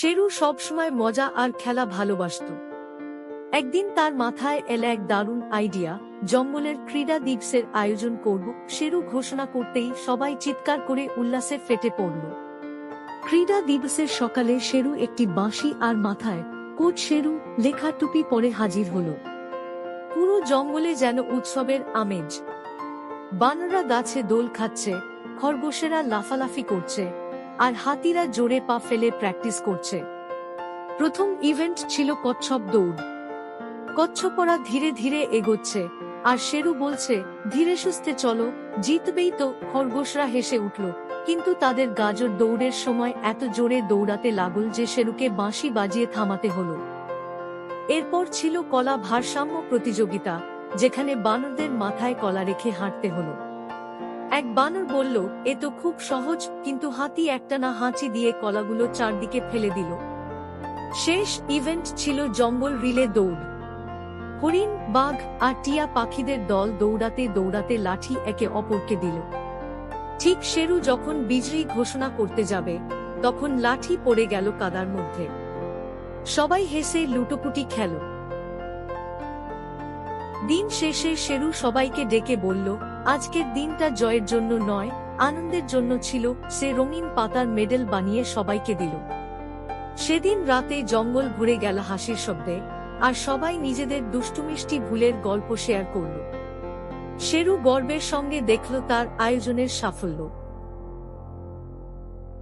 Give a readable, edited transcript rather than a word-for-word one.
শেরু সবসময় মজা আর খেলা ভালোবাসত। একদিন তার মাথায় এলো এক দারুণ আইডিয়া, জঙ্গলের ক্রীড়া দিবসের আয়োজন করব। শেরু ঘোষণা করতেই সবাই চিৎকার করে উল্লাসে ফেটে পড়ল। ক্রীড়া দিবসের সকালে শেরু একটি বাঁশি আর মাথায় কোচ শেরু লেখা টুপি পরে হাজির হল। পুরো জঙ্গলে যেন উৎসবের আমেজ। বানররা গাছে দোল খাচ্ছে, খরগোশেরা লাফালাফি করছে, আর হাতিরা জোরে পা ফেলে প্র্যাকটিস করছে। প্রথম ইভেন্ট ছিল কচ্ছপ দৌড়। কচ্ছপরা ধীরে ধীরে এগোচ্ছে, আর শেরু বলছে, ধীরে সুস্থে চলো, জিতবেই তো। খরগোশরা হেসে উঠল, কিন্তু তাদের গাজর দৌড়ের সময় এত জোরে দৌড়াতে লাগল যে শেরুকে বাঁশি বাজিয়ে থামাতে হলো। এরপর ছিল কলা ভারসাম্য প্রতিযোগিতা, যেখানে বানরদের মাথায় কলা রেখে হাঁটতে হলো। এক বানর বলল, এ তো খুব সহজ, কিন্তু হাতি একটানা হাঁচি দিয়ে কলাগুলো চারদিকে ফেলে দিল। শেষ ইভেন্ট ছিল জঙ্গল রিলে দৌড়। হরিণ, বাঘ আর টিয়া পাখিদের দল দৌড়াতে দৌড়াতে লাঠি একে অপরকে দিল। ঠিক শেরু যখন বিজয়ী ঘোষণা করতে যাবে, তখন লাঠি পড়ে গেল কাদার মধ্যে। সবাই হেসে লুটোপুটি খেল। দিন শেষে শেরু সবাইকে ডেকে বলল, আজকের দিনটা জয়ের জন্য নয়, আনন্দের জন্য ছিল। সে রঙিন পাতার মেডেল বানিয়ে সবাইকে দিল। সেদিন রাতে জঙ্গল ভরে গেল হাসির শব্দে, আর সবাই নিজেদের দুষ্টুমিষ্টি ভুলের গল্প শেয়ার করল। শেরু গর্বের সঙ্গে দেখল তার আয়োজনের সাফল্য।